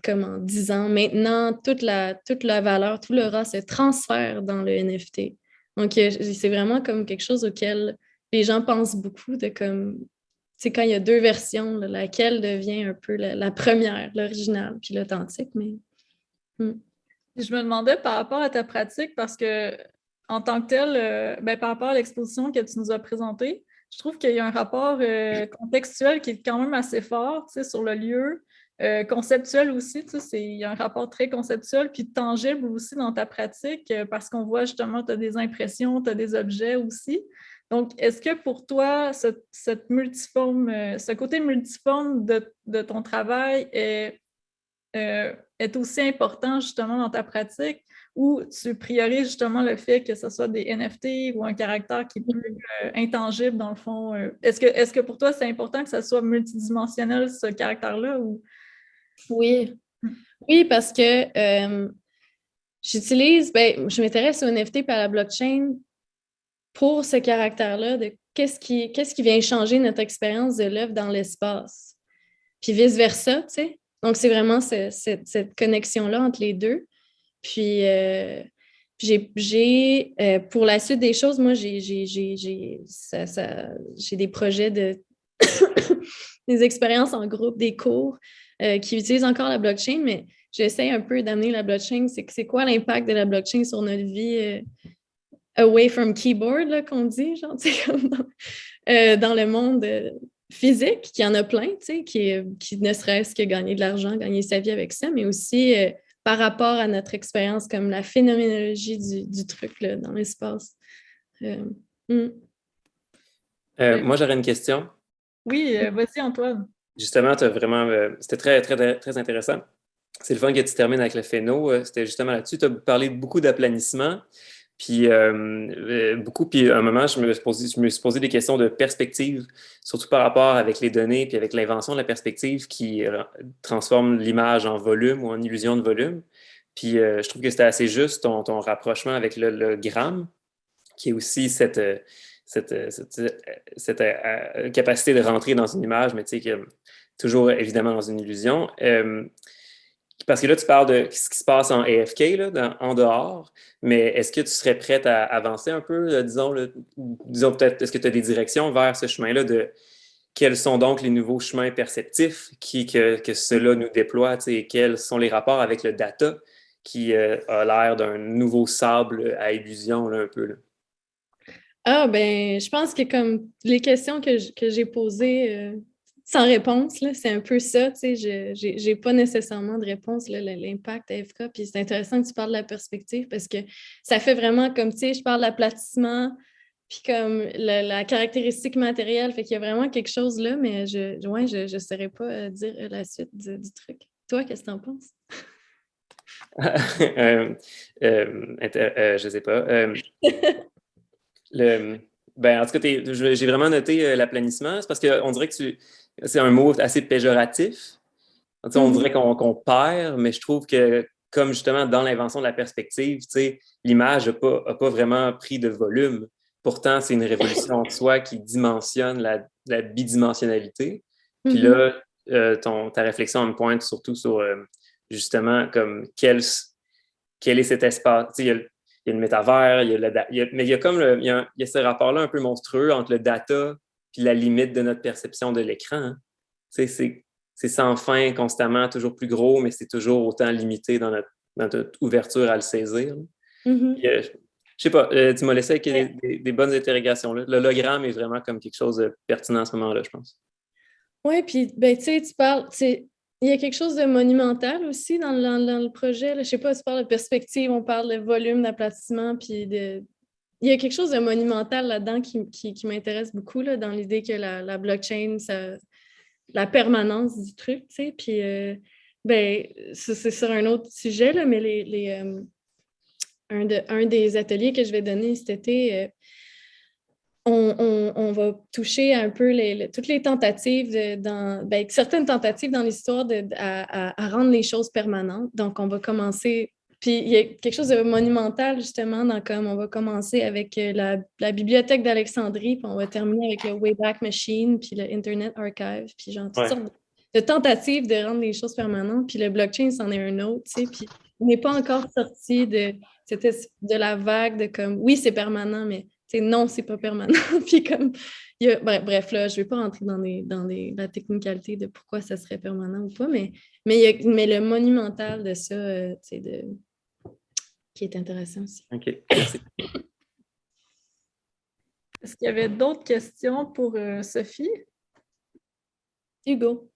Speaker 2: 10 ans, maintenant, toute la valeur, tout l'aura se transfère dans le NFT. Donc, c'est vraiment comme quelque chose auquel les gens pensent beaucoup de comme, c'est quand il y a 2 versions, là, laquelle devient un peu la première, l'original, puis l'authentique. Mais...
Speaker 1: Je me demandais par rapport à ta pratique, parce que en tant que tel, par rapport à l'exposition que tu nous as présentée, je trouve qu'il y a un rapport contextuel qui est quand même assez fort sur le lieu, conceptuel aussi, il y a un rapport très conceptuel, puis tangible aussi dans ta pratique, parce qu'on voit justement, tu as des impressions, tu as des objets aussi. Donc, est-ce que pour toi, ce côté multiforme de ton travail est aussi important justement dans ta pratique ou tu priorises justement le fait que ce soit des NFT ou un caractère qui est plus intangible dans le fond? Est-ce que pour toi, c'est important que ça soit multidimensionnel, ce caractère-là? Ou...
Speaker 2: Oui. Oui, parce que je m'intéresse au NFT et à la blockchain pour ce caractère-là de qu'est-ce qui vient changer notre expérience de l'œuvre dans l'espace. Puis vice-versa, tu sais. Donc, c'est vraiment cette connexion-là entre les deux. Puis, pour la suite des choses, moi, j'ai des projets des expériences en groupe, des cours qui utilisent encore la blockchain, mais j'essaie un peu d'amener la blockchain. C'est quoi l'impact de la blockchain sur notre vie away from keyboard, là, qu'on dit, genre, comme dans le monde physique, qui en a plein, qui ne serait-ce que gagner de l'argent, gagner sa vie avec ça, mais aussi par rapport à notre expérience, comme la phénoménologie du truc là, dans l'espace.
Speaker 1: Mm.
Speaker 5: Moi, j'aurais une question.
Speaker 1: Oui, vas-y, Antoine.
Speaker 5: Justement, c'était très, très, très intéressant. C'est le fun que tu termines avec le phéno. C'était justement là-dessus. Tu as parlé beaucoup d'aplanissement. Puis à un moment, je me suis posé des questions de perspective, surtout par rapport avec les données, puis avec l'invention de la perspective qui transforme l'image en volume ou en illusion de volume. Puis je trouve que c'était assez juste ton rapprochement avec le gramme, qui est aussi cette capacité de rentrer dans une image, mais tu sais, toujours évidemment dans une illusion. Parce que là, tu parles de ce qui se passe en AFK, là, en dehors, mais est-ce que tu serais prête à avancer un peu, disons peut-être, est-ce que tu as des directions vers ce chemin-là de quels sont donc les nouveaux chemins perceptifs que cela nous déploie, et quels sont les rapports avec le data qui a l'air d'un nouveau sable à illusion, là, un peu, là.
Speaker 2: Ah, ben, je pense que comme les questions que j'ai posées sans réponse, là, c'est un peu ça, tu sais, j'ai pas nécessairement de réponse, là, l'impact AFK, puis c'est intéressant que tu parles de la perspective parce que ça fait vraiment comme, tu sais, je parle d'aplatissement, puis comme la caractéristique matérielle, fait qu'il y a vraiment quelque chose là, mais je saurais pas dire la suite du truc. Toi, qu'est-ce que t'en penses?
Speaker 5: Je sais pas. En tout cas, j'ai vraiment noté l'aplanissement. C'est parce qu'on dirait que c'est un mot assez péjoratif. On dirait qu'on perd, mais je trouve que, comme justement dans l'invention de la perspective, l'image n'a pas vraiment pris de volume. Pourtant, c'est une révolution en soi qui dimensionne la bidimensionnalité. Puis là, ta réflexion me pointe surtout sur justement comme quel est cet espace. Il y a le métavers, mais il y a ce rapport-là un peu monstrueux entre le data et la limite de notre perception de l'écran. Hein. C'est sans fin, constamment, toujours plus gros, mais c'est toujours autant limité dans notre ouverture à le saisir. Je sais pas, tu m'as laissé avec des bonnes interrogations. Là. L'hologramme est vraiment comme quelque chose de pertinent à ce moment-là, je pense.
Speaker 2: Oui, puis ben, tu sais, il y a quelque chose de monumental aussi dans le projet. Là. Je sais pas, tu parles de perspective, on parle de volume d'aplatissement, puis il y a quelque chose de monumental là-dedans qui m'intéresse beaucoup, là, dans l'idée que la blockchain, la permanence du truc, tu sais, puis c'est sur un autre sujet, là, mais un des ateliers que je vais donner cet été, on va toucher un peu toutes les tentatives, certaines tentatives dans l'histoire à rendre les choses permanentes. Donc, on va commencer, puis il y a quelque chose de monumental justement, on va commencer avec la bibliothèque d'Alexandrie, puis on va terminer avec le Wayback Machine, puis le Internet Archive, puis genre toutes sortes de tentatives de rendre les choses permanentes, puis le blockchain, c'en est un autre, tu sais, puis on n'est pas encore sorti de la vague de comme, oui, c'est permanent, mais non, c'est pas permanent. Puis comme, bref, là, je ne vais pas rentrer dans la technicalité de pourquoi ça serait permanent ou pas, mais le monumental de ça, qui est intéressant aussi.
Speaker 5: OK, merci.
Speaker 1: Est-ce qu'il y avait d'autres questions pour Sophie?
Speaker 2: Hugo.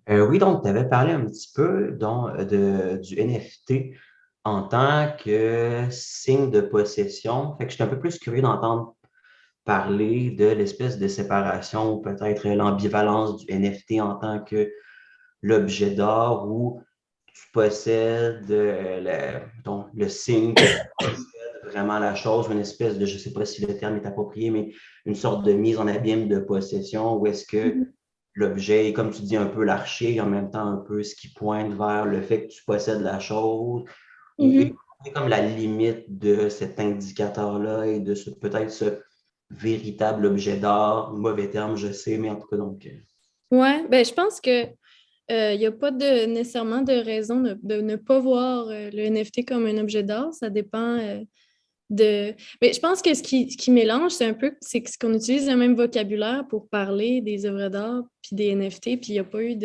Speaker 6: Oui, donc tu avais parlé un petit peu du NFT en tant que signe de possession. Fait que je suis un peu plus curieux d'entendre parler de l'espèce de séparation, ou peut-être l'ambivalence du NFT en tant que l'objet d'art où tu possèdes le signe que tu possèdes vraiment la chose, ou une espèce de, je ne sais pas si le terme est approprié, mais une sorte de mise en abîme de possession où est-ce que l'objet est, comme tu dis, un peu l'archer, en même temps un peu ce qui pointe vers le fait que tu possèdes la chose, ou
Speaker 2: Mhm.
Speaker 6: c'est comme la limite de cet indicateur-là et de peut-être ce véritable objet d'art, mauvais terme, je sais, mais en tout cas, donc.
Speaker 2: Ouais, ben je pense que il n'y a pas nécessairement de raison de ne pas voir le NFT comme un objet d'art. Ça dépend de. Mais je pense que ce qui mélange, c'est qu'on utilise le même vocabulaire pour parler des œuvres d'art puis des NFT, puis il n'y a pas eu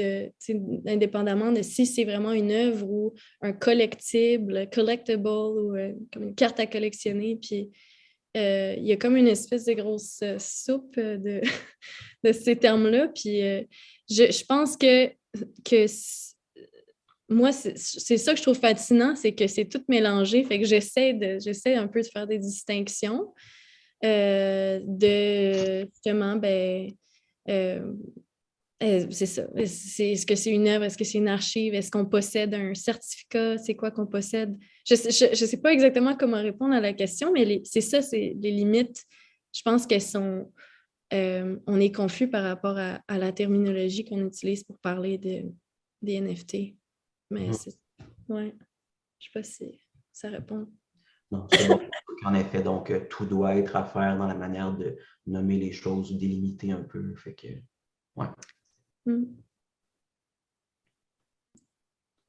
Speaker 2: indépendamment de si c'est vraiment une œuvre ou un collectible ou comme une carte à collectionner, puis il y a comme une espèce de grosse soupe de ces termes-là, puis je pense que moi, c'est ça que je trouve fascinant, c'est que c'est tout mélangé. Fait que j'essaie un peu de faire des distinctions de justement, euh, c'est ça. Est-ce que c'est une œuvre? Est-ce que c'est une archive? Est-ce qu'on possède un certificat? C'est quoi qu'on possède? Je sais pas exactement comment répondre à la question, mais c'est ça, c'est les limites. Je pense qu'elles sont. On est confus par rapport à la terminologie qu'on utilise pour parler des NFT. Mais c'est. Ouais. Je sais pas si ça répond.
Speaker 6: Non, c'est bon. En effet, donc, tout doit être à faire dans la manière de nommer les choses, délimiter un peu. Fait que, ouais.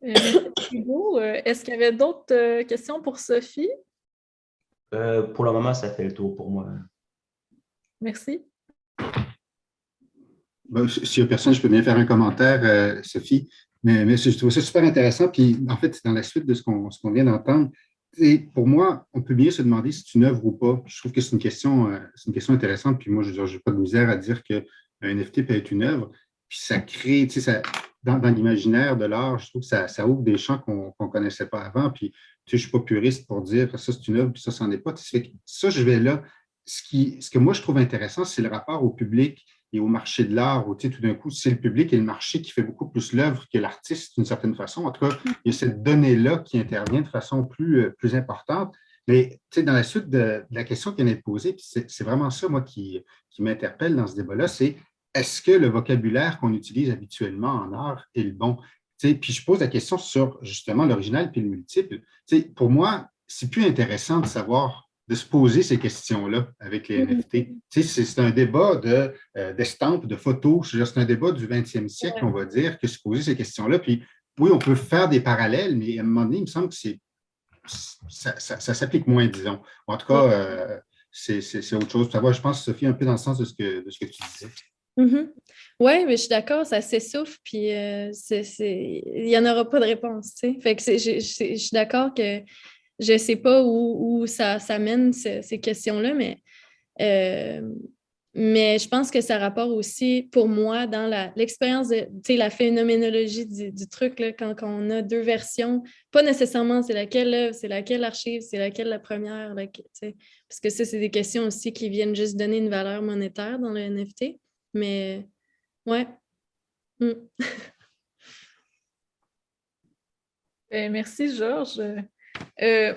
Speaker 1: Merci Hugo. Est-ce qu'il y avait d'autres questions pour Sophie?
Speaker 6: Pour le moment, ça fait le tour pour moi.
Speaker 1: Merci.
Speaker 7: Bon, s'il n'y a personne, je peux bien faire un commentaire, Sophie. Mais je trouve ça super intéressant. Puis, en fait, c'est dans la suite de ce qu'on vient d'entendre. Et pour moi, on peut bien se demander si c'est une œuvre ou pas. Je trouve que c'est une question intéressante. Puis moi, je n'ai pas de misère à dire qu'un NFT peut être une œuvre. Puis ça crée, tu sais, dans l'imaginaire de l'art, je trouve que ça ouvre des champs qu'on ne connaissait pas avant. Puis, tu sais, je ne suis pas puriste pour dire que ça, c'est une œuvre, puis ça n'en est pas. Ça, je vais là. Ce que moi, je trouve intéressant, c'est le rapport au public et au marché de l'art, où tu sais, tout d'un coup, c'est le public et le marché qui fait beaucoup plus l'œuvre que l'artiste, d'une certaine façon. En tout cas, il y a cette donnée-là qui intervient de façon plus importante. Mais tu sais, dans la suite de la question qui vient d'être posée, puis c'est vraiment ça, moi, qui m'interpelle dans ce débat-là, c'est est-ce que le vocabulaire qu'on utilise habituellement en art est le bon? Tu sais, puis je pose la question sur justement l'original puis le multiple. Tu sais, pour moi, c'est plus intéressant de savoir de se poser ces questions-là avec les NFT. Tu sais, c'est un débat d'estampes, de photos. C'est un débat du 20e siècle, on va dire, que se poser ces questions-là. Puis oui, on peut faire des parallèles, mais à un moment donné, il me semble que ça s'applique moins, disons. En tout cas, c'est autre chose. Je pense, Sophie, un peu dans le sens de ce que tu disais.
Speaker 2: Oui, mais je suis d'accord, ça s'essouffle, puis il n'y en aura pas de réponse, tu sais. Fait que je suis d'accord que je ne sais pas où ça mène ces questions-là, mais je pense que ça rapporte aussi, pour moi, dans l'expérience de la phénoménologie du truc, là, quand on a deux versions, pas nécessairement c'est laquelle œuvre, c'est laquelle archive, c'est laquelle la première, parce que ça, c'est des questions aussi qui viennent juste donner une valeur monétaire dans le NFT. Mais, ouais.
Speaker 1: Merci, Georges.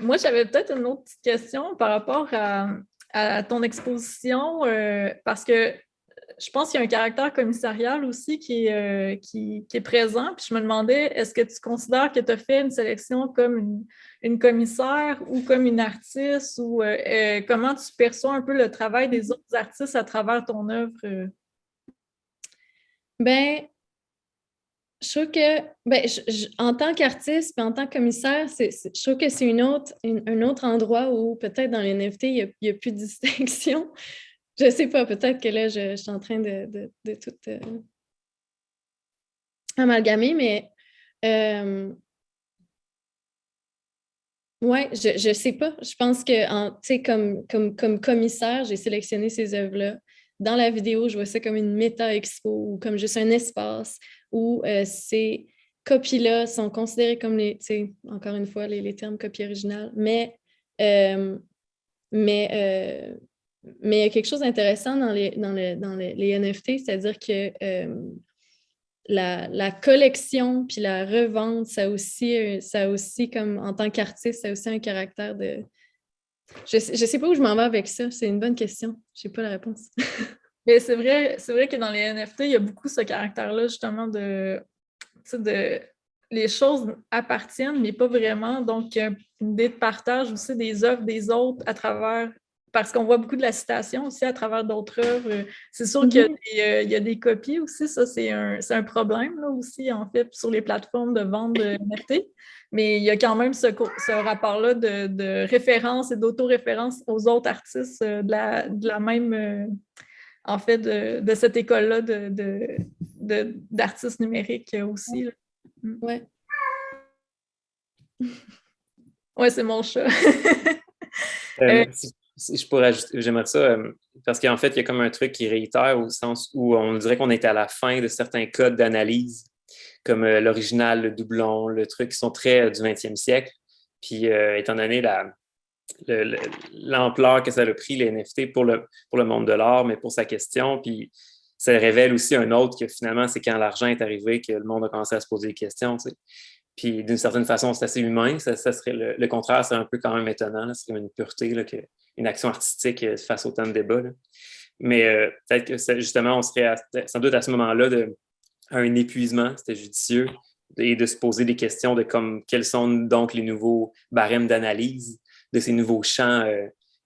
Speaker 1: Moi, j'avais peut-être une autre petite question par rapport à ton exposition, parce que je pense qu'il y a un caractère commissarial aussi qui est présent. Puis je me demandais, est-ce que tu considères que tu as fait une sélection comme une commissaire ou comme une artiste, ou comment tu perçois un peu le travail des autres artistes à travers ton œuvre?
Speaker 2: Ben, je trouve que, en tant qu'artiste et en tant que commissaire, je trouve que c'est un autre endroit où peut-être dans les NFT, il n'y a plus de distinction. Je ne sais pas, peut-être que là, je suis en train de tout amalgamer, mais ouais, je ne sais pas. Je pense que comme commissaire, j'ai sélectionné ces œuvres-là. Dans la vidéo, je vois ça comme une méta-expo ou comme juste un espace où c'est copies-là sont considérées comme les, tu sais, encore une fois, les termes copie originale, mais il y a quelque chose d'intéressant dans les NFT, c'est-à-dire que la collection puis la revente, ça a aussi comme en tant qu'artiste, ça a aussi un caractère de... Je sais pas où je m'en vais avec ça, c'est une bonne question. Je n'ai pas la réponse.
Speaker 1: Mais c'est vrai que dans les NFT, il y a beaucoup ce caractère-là, justement, de les choses appartiennent, mais pas vraiment. Donc, il y a une idée de partage aussi des œuvres des autres à travers, parce qu'on voit beaucoup de la citation aussi à travers d'autres œuvres. C'est sûr qu'il y a des copies aussi, ça, c'est un problème là aussi, en fait, sur les plateformes de vente de NFT. Mais il y a quand même ce rapport-là de référence et d'autoréférence aux autres artistes de la même, en fait, de cette école-là d'artistes numériques aussi. Là.
Speaker 2: Ouais.
Speaker 1: Ouais, c'est mon chat.
Speaker 5: Si je pourrais ajouter, j'aimerais ça, parce qu'en fait, il y a comme un truc qui réitère au sens où on dirait qu'on est à la fin de certains codes d'analyse, comme l'original, le doublon, le truc, qui sont très du 20e siècle. Puis, étant donné l'ampleur que ça a pris, les NFT, pour le monde de l'art, mais pour sa question, puis ça révèle aussi un autre que finalement, c'est quand l'argent est arrivé que le monde a commencé à se poser des questions, tu sais. Puis d'une certaine façon, c'est assez humain. Ça serait le contraire, c'est un peu quand même étonnant. C'est comme une pureté, là, une action artistique face au temps de débat. Là. Mais peut-être que justement, on serait sans doute à ce moment-là à un épuisement, c'était judicieux, et de se poser des questions de quels sont donc les nouveaux barèmes d'analyse de ces nouveaux champs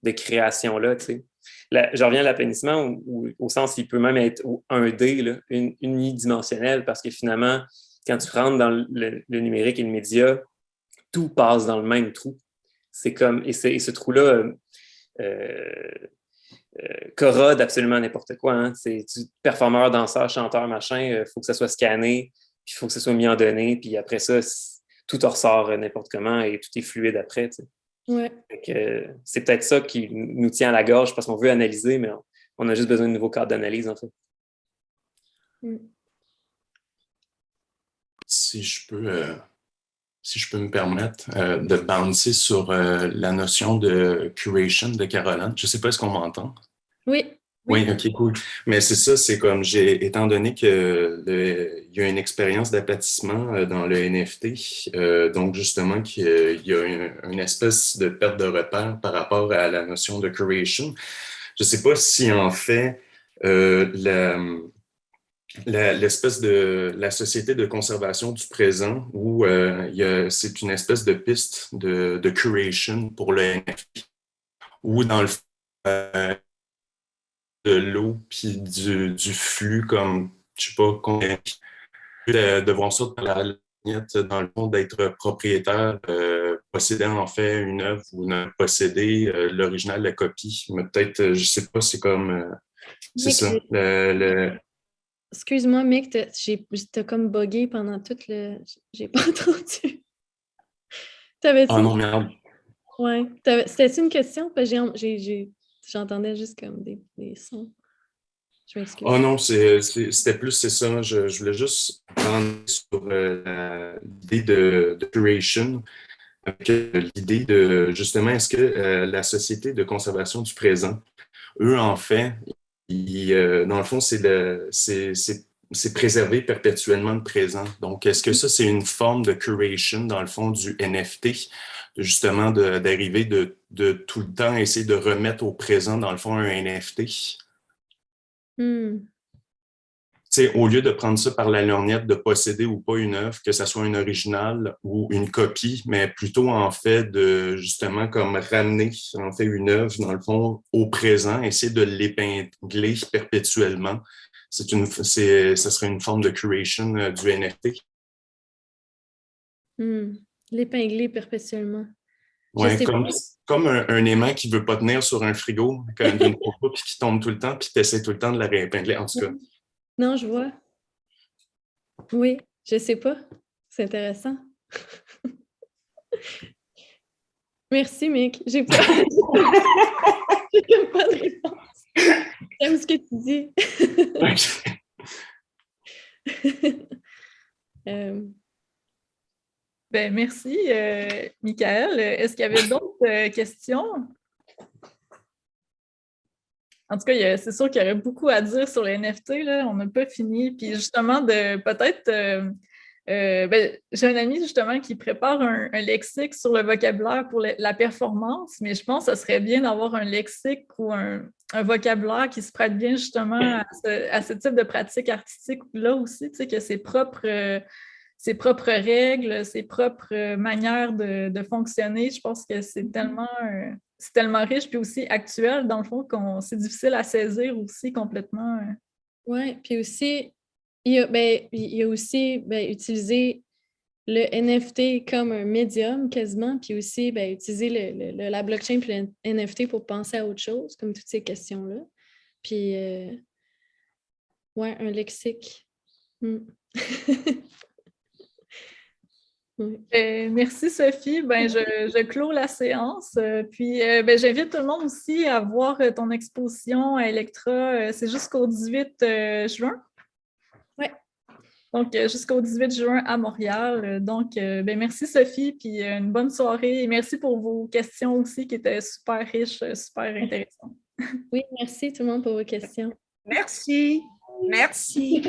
Speaker 5: de création-là. Tu sais. Je reviens à l'aplanissement au sens qu'il peut même être 1D, là, unidimensionnel, parce que finalement, quand tu rentres dans le numérique et le média, tout passe dans le même trou. C'est comme, et ce trou-là corrode absolument n'importe quoi. Hein. C'est performeur, danseur, chanteur, machin, il faut que ça soit scanné, puis il faut que ça soit mis en données, puis après ça, tout ressort n'importe comment et tout est fluide après. Tu sais.
Speaker 2: Ouais.
Speaker 5: C'est peut-être ça qui nous tient à la gorge parce qu'on veut analyser, mais on a juste besoin de nouveaux cadres d'analyse, en fait.
Speaker 8: Si je peux me permettre de bouncer sur la notion de curation de Caroline. Je ne sais pas, est-ce qu'on m'entend?
Speaker 2: Oui.
Speaker 8: Oui, OK, cool. Mais c'est ça, c'est comme étant donné qu'il y a une expérience d'aplatissement dans le NFT, donc justement qu'il y a une espèce de perte de repère par rapport à la notion de curation. Je ne sais pas si en fait l'espèce de la société de conservation du présent où c'est une espèce de piste de curation pour le NFT, où dans le fond, de l'eau puis du flux comme, je sais pas, de voir ça par la lorgnette, dans le fond, d'être propriétaire, possédant en fait une œuvre ou ne posséder l'original, la copie. Mais peut-être, je sais pas, c'est comme, c'est ça.
Speaker 2: Excuse-moi, Mick, t'as comme bugué pendant tout le... J'ai pas entendu. T'avais-tu...
Speaker 8: Ah non, merde.
Speaker 2: Ouais. C'était-tu une question? Parce que j'entendais juste comme des sons. Je m'excuse.
Speaker 8: Oh non, c'était plus, c'est ça. Je voulais juste prendre sur l'idée de curation, l'idée de, justement, est-ce que la société de conservation du présent, eux, en fait, dans le fond, c'est préserver perpétuellement le présent. Donc, est-ce que ça, c'est une forme de curation, dans le fond, du NFT, justement, d'arriver de tout le temps essayer de remettre au présent, dans le fond, un NFT? Au lieu de prendre ça par la lorgnette, de posséder ou pas une œuvre, que ce soit une originale ou une copie, mais plutôt en fait de justement comme ramener en fait une œuvre dans le fond au présent, essayer de l'épingler perpétuellement. Ça serait une forme de curation du NFT.
Speaker 2: L'épingler perpétuellement.
Speaker 8: Oui, comme un aimant qui ne veut pas tenir sur un frigo d'une coupe puis qui tombe tout le temps, puis tu essaies tout le temps de la réépingler, en tout cas.
Speaker 2: Non, je vois. Oui, je sais pas. C'est intéressant. Merci, Mick. J'ai pas de réponse. J'aime ce que tu dis.
Speaker 1: Ben, merci, Michael. Est-ce qu'il y avait d'autres questions? En tout cas, c'est sûr qu'il y aurait beaucoup à dire sur les NFT, là. On n'a pas fini. Puis justement, de peut-être... j'ai un ami justement qui prépare un lexique sur le vocabulaire pour la performance, mais je pense que ce serait bien d'avoir un lexique ou un vocabulaire qui se prête bien justement à ce type de pratique artistique-là aussi, tu sais, que ses propres règles, ses propres manières de fonctionner. Je pense que c'est tellement riche, puis aussi actuel, dans le fond, c'est difficile à saisir aussi complètement.
Speaker 2: Oui, puis aussi, il y a aussi utiliser le NFT comme un médium quasiment, puis aussi utiliser la blockchain puis le NFT pour penser à autre chose, comme toutes ces questions-là. Puis, un lexique.
Speaker 1: Oui. Merci Sophie. Je clôt la séance. Puis j'invite tout le monde aussi à voir ton exposition à Electra. C'est jusqu'au 18 juin.
Speaker 2: Oui.
Speaker 1: Donc jusqu'au 18 juin à Montréal. Donc merci Sophie, puis une bonne soirée. Et merci pour vos questions aussi qui étaient super riches, super intéressantes.
Speaker 2: Oui, merci tout le monde pour vos questions.
Speaker 9: Merci. Merci.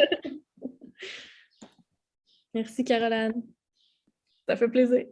Speaker 2: Merci Caroline.
Speaker 1: Ça fait plaisir.